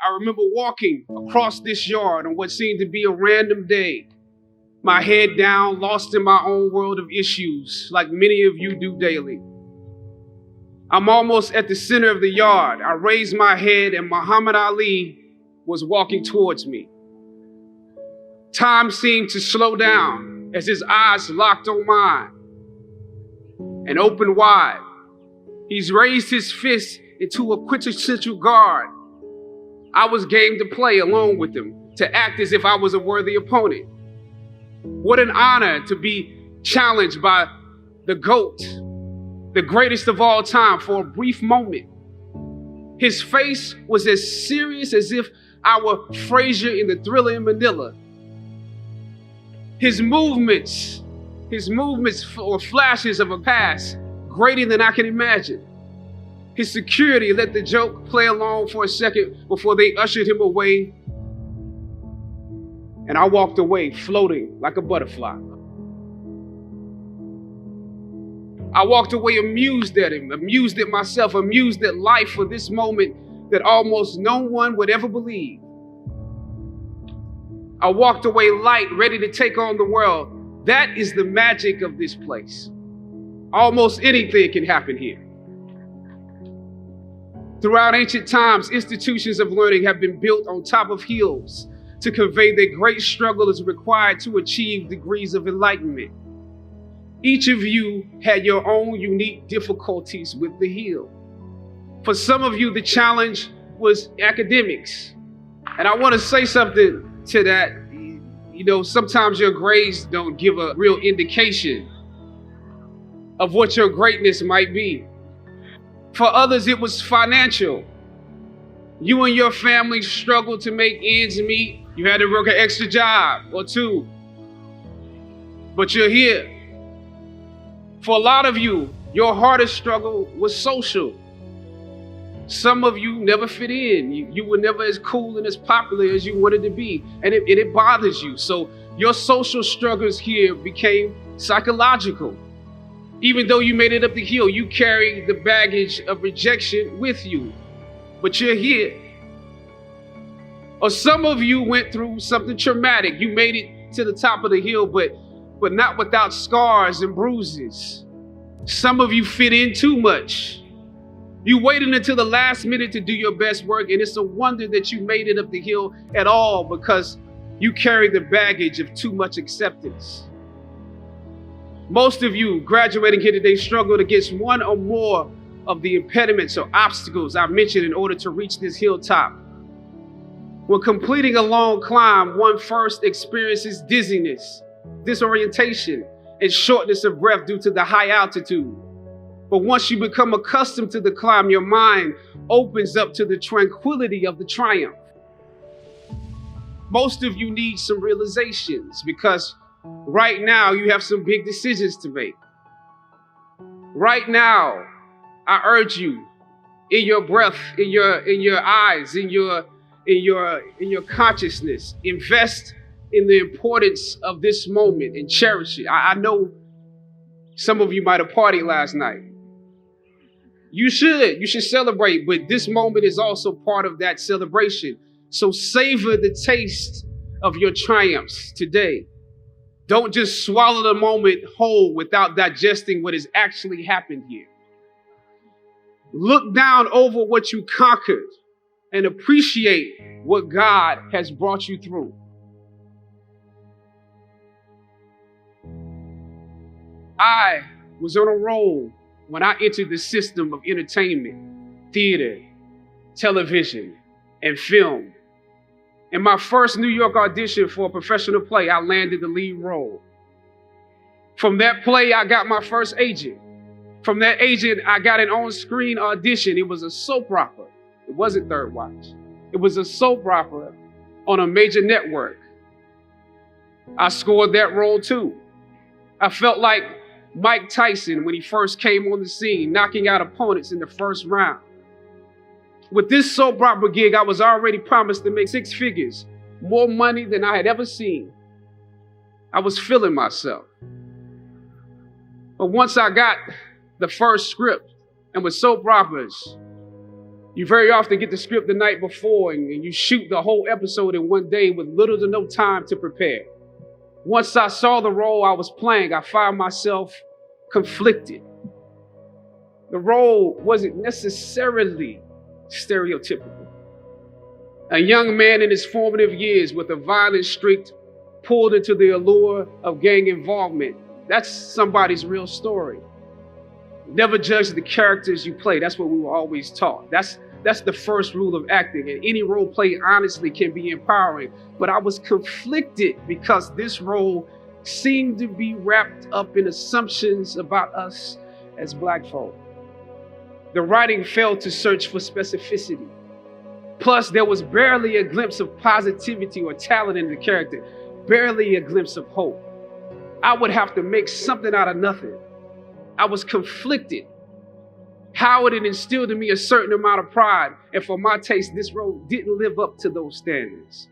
I remember walking across this yard on what seemed to be a random day, my head down, lost in my own world of issues, like many of you do daily. I'm almost at the center of the yard. I raised my head and Muhammad Ali was walking towards me. Time seemed to slow down as his eyes locked on mine and opened wide. He's raised his fist into a quintessential guard. I was game to play along with him, to act as if I was a worthy opponent. What an honor to be challenged by the GOAT, the greatest of all time, for a brief moment. His face was as serious as if I were Frazier in the Thriller in Manila. His movements were flashes of a past greater than I can imagine. His security let the joke play along for a second before they ushered him away. And I walked away floating like a butterfly. I walked away amused at him, amused at myself, amused at life for this moment that almost no one would ever believe. I walked away light, ready to take on the world. That is the magic of this place. Almost anything can happen here. Throughout ancient times, institutions of learning have been built on top of hills to convey that great struggle is required to achieve degrees of enlightenment. Each of you had your own unique difficulties with the hill. For some of you, the challenge was academics. And I want to say something to that. You know, sometimes your grades don't give a real indication of what your greatness might be. For others, it was financial. You and your family struggled to make ends meet. You had to work an extra job or two, but you're here. For a lot of you, your hardest struggle was social. Some of you never fit in. You were never as cool and as popular as you wanted to be, and it bothers you. So your social struggles here became psychological. Even though you made it up the hill, you carry the baggage of rejection with you, but you're here. Or some of you went through something traumatic. You made it to the top of the hill, but not without scars and bruises. Some of you fit in too much. You waited until the last minute to do your best work, and it's a wonder that you made it up the hill at all because you carry the baggage of too much acceptance. Most of you graduating here today struggled against one or more of the impediments or obstacles I mentioned in order to reach this hilltop. When completing a long climb, one first experiences dizziness, disorientation, and shortness of breath due to the high altitude. But once you become accustomed to the climb, your mind opens up to the tranquility of the triumph. Most of you need some realizations because right now you have some big decisions to make. Right now, I urge you, in your breath, in your eyes, in your consciousness, invest in the importance of this moment and cherish it. I know some of you might have partied last night. You should celebrate, but this moment is also part of that celebration. So savor the taste of your triumphs today. Don't just swallow the moment whole without digesting what has actually happened here. Look down over what you conquered and appreciate what God has brought you through. I was on a roll when I entered the system of entertainment, theater, television, and film. In my first New York audition for a professional play, I landed the lead role. From that play, I got my first agent. From that agent, I got an on-screen audition. It was a soap opera. It wasn't Third Watch. It was a soap opera on a major network. I scored that role too. I felt like Mike Tyson when he first came on the scene, knocking out opponents in the first round. With this soap opera gig, I was already promised to make 6 figures, more money than I had ever seen. I was feeling myself. But once I got the first script, and with soap operas, You very often get the script the night before and you shoot the whole episode in one day with little to no time to prepare. Once I saw the role I was playing, I found myself conflicted. The role wasn't necessarily stereotypical. A young man in his formative years with a violent streak pulled into the allure of gang involvement. That's somebody's real story. Never judge the characters you play. That's what we were always taught. That's the first rule of acting. And any role played honestly can be empowering. But I was conflicted because this role seemed to be wrapped up in assumptions about us as Black folk. The writing failed to search for specificity. Plus, there was barely a glimpse of positivity or talent in the character, barely a glimpse of hope. I would have to make something out of nothing. I was conflicted. Howard had instilled in me a certain amount of pride, and for my taste, this role didn't live up to those standards.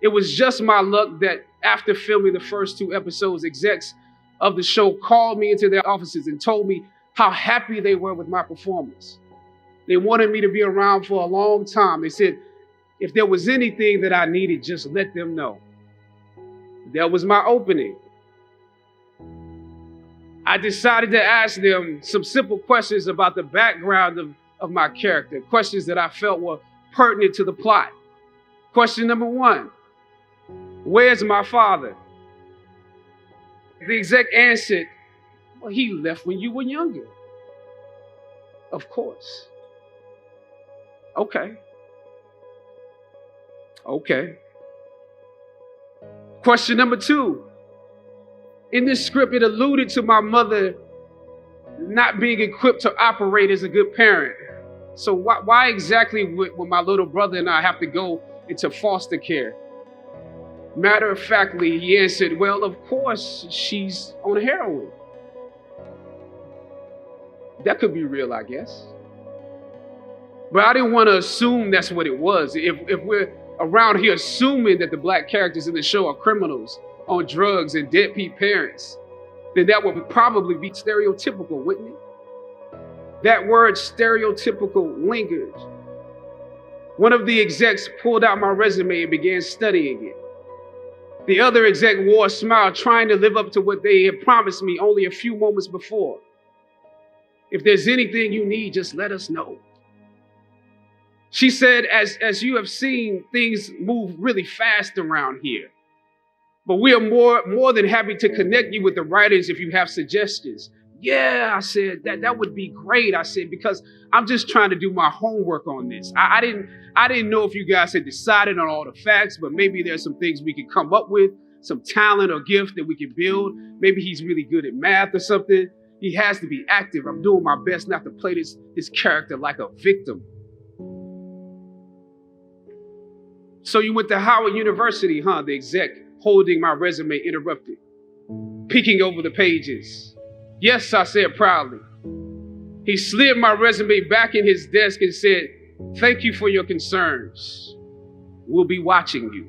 It was just my luck that after filming the first 2 episodes, execs of the show called me into their offices and told me how happy they were with my performance. They wanted me to be around for a long time. They said, if there was anything that I needed, just let them know. That was my opening. I decided to ask them some simple questions about the background of my character, questions that I felt were pertinent to the plot. Question number 1, where's my father? The exec answered, well, he left when you were younger. Of course. Okay. Question number 2. In this script, it alluded to my mother not being equipped to operate as a good parent. So why exactly would my little brother and I have to go into foster care? Matter of factly, he answered, well, of course, she's on heroin. That could be real, I guess. But I didn't want to assume that's what it was. If we're around here assuming that the Black characters in the show are criminals, on drugs and deadbeat parents, then that would probably be stereotypical, wouldn't it? That word stereotypical lingered. One of the execs pulled out my resume and began studying it. The other exec wore a smile, trying to live up to what they had promised me only a few moments before. If there's anything you need, just let us know. She said, as you have seen, things move really fast around here. But we are more than happy to connect you with the writers if you have suggestions. Yeah, I said, that would be great. I said, because I'm just trying to do my homework on this. I didn't know if you guys had decided on all the facts, but maybe there's some things we could come up with, some talent or gift that we can build. Maybe he's really good at math or something. He has to be active. I'm doing my best not to play this character like a victim. So you went to Howard University, huh? The exec holding my resume interrupted, peeking over the pages. Yes, I said proudly. He slid my resume back in his desk and said, thank you for your concerns. We'll be watching you.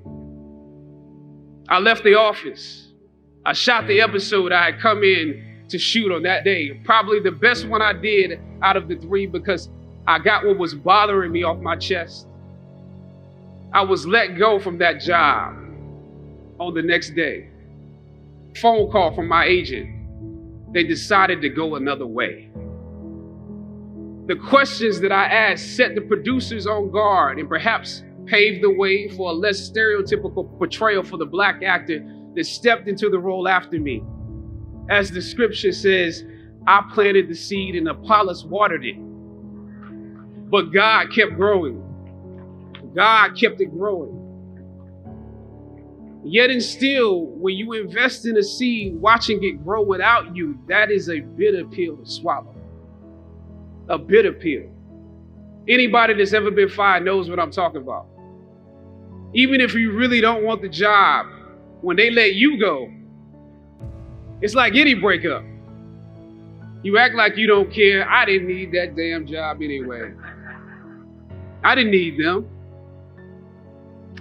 I left the office. I shot the episode I had come in to shoot on that day. Probably the best one I did out of the 3 because I got what was bothering me off my chest. I was let go from that job on the next day. Phone call from my agent. They decided to go another way. The questions that I asked set the producers on guard and perhaps paved the way for a less stereotypical portrayal for the Black actor that stepped into the role after me. As the scripture says, I planted the seed and Apollos watered it. But God kept growing. God kept it growing. Yet and still, when you invest in a seed, watching it grow without you, that is a bitter pill to swallow. A bitter pill. Anybody that's ever been fired knows what I'm talking about. Even if you really don't want the job, when they let you go, it's like any breakup. You act like you don't care. I didn't need that damn job anyway. I didn't need them.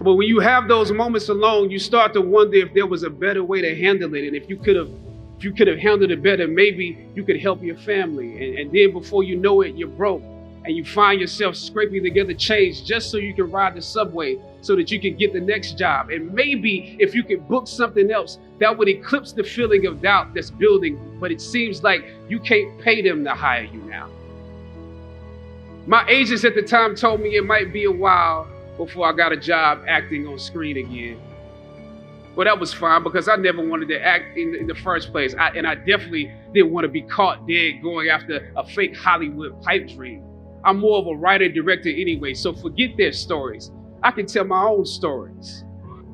But when you have those moments alone, you start to wonder if there was a better way to handle it. And if you could have handled it better, maybe you could help your family. And then before you know it, you're broke and you find yourself scraping together change just so you can ride the subway so that you can get the next job. And maybe if you could book something else, that would eclipse the feeling of doubt that's building, but it seems like you can't pay them to hire you now. My agents at the time told me it might be a while before I got a job acting on screen again. Well, that was fine because I never wanted to act in the first place. And I definitely didn't want to be caught dead going after a fake Hollywood pipe dream. I'm more of a writer-director anyway, so forget their stories. I can tell my own stories.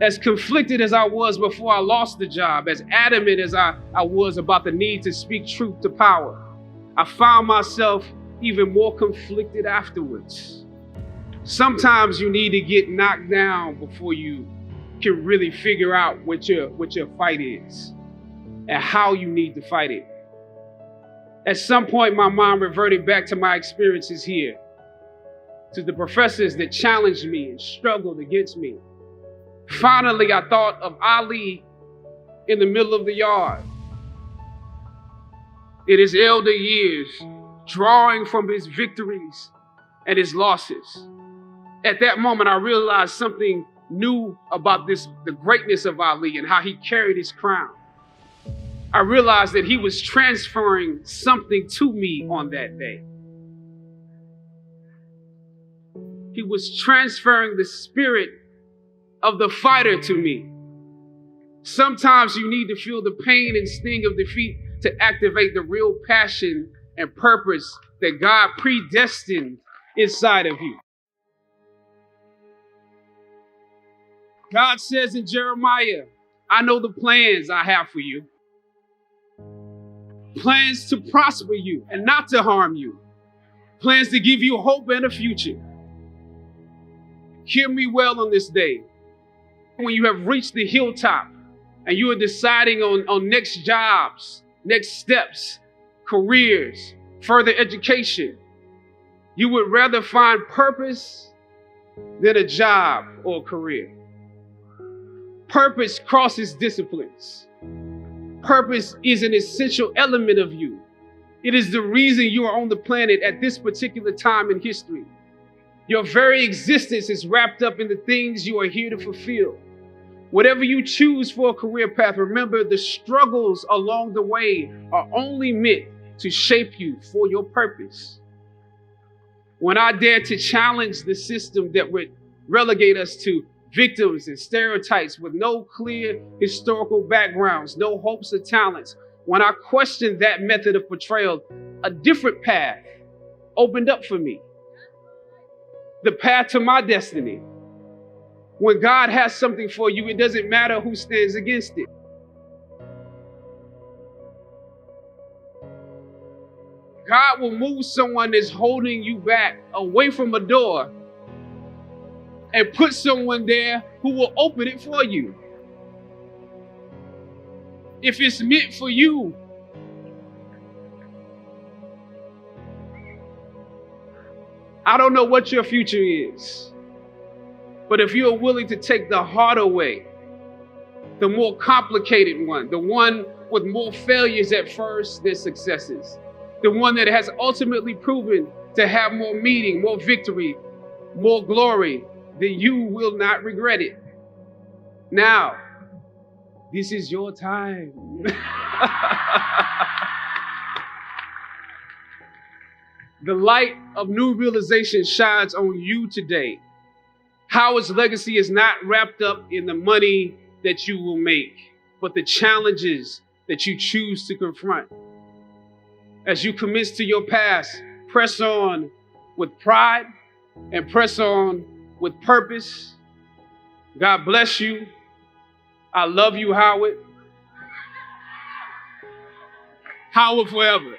As conflicted as I was before I lost the job, as adamant as I was about the need to speak truth to power, I found myself even more conflicted afterwards. Sometimes you need to get knocked down before you can really figure out what your fight is and how you need to fight it. At some point, my mind reverted back to my experiences here, to the professors that challenged me and struggled against me. Finally, I thought of Ali in the middle of the yard, in his elder years, drawing from his victories and his losses. At that moment, I realized something new about the greatness of Ali and how he carried his crown. I realized that he was transferring something to me on that day. He was transferring the spirit of the fighter to me. Sometimes you need to feel the pain and sting of defeat to activate the real passion and purpose that God predestined inside of you. God says in Jeremiah, I know the plans I have for you. Plans to prosper you and not to harm you. Plans to give you hope and a future. Hear me well on this day. When you have reached the hilltop and you are deciding on next jobs, next steps, careers, further education, you would rather find purpose than a job or a career. Purpose crosses disciplines. Purpose is an essential element of you. It is the reason you are on the planet at this particular time in history. Your very existence is wrapped up in the things you are here to fulfill. Whatever you choose for a career path, remember the struggles along the way are only meant to shape you for your purpose. When I dare to challenge the system that would relegate us to victims and stereotypes with no clear historical backgrounds, no hopes or talents, when I questioned that method of portrayal, a different path opened up for me. The path to my destiny. When God has something for you, it doesn't matter who stands against it. God will move someone that's holding you back away from a door and put someone there who will open it for you. If it's meant for you, I don't know what your future is, but if you're willing to take the harder way, the more complicated one, the one with more failures at first than successes, the one that has ultimately proven to have more meaning, more victory, more glory, then you will not regret it. Now, this is your time. The light of new realization shines on you today. Howard's legacy is not wrapped up in the money that you will make, but the challenges that you choose to confront. As you commit to your past, press on with pride and press on with purpose. God bless you. I love you, Howard. Howard forever.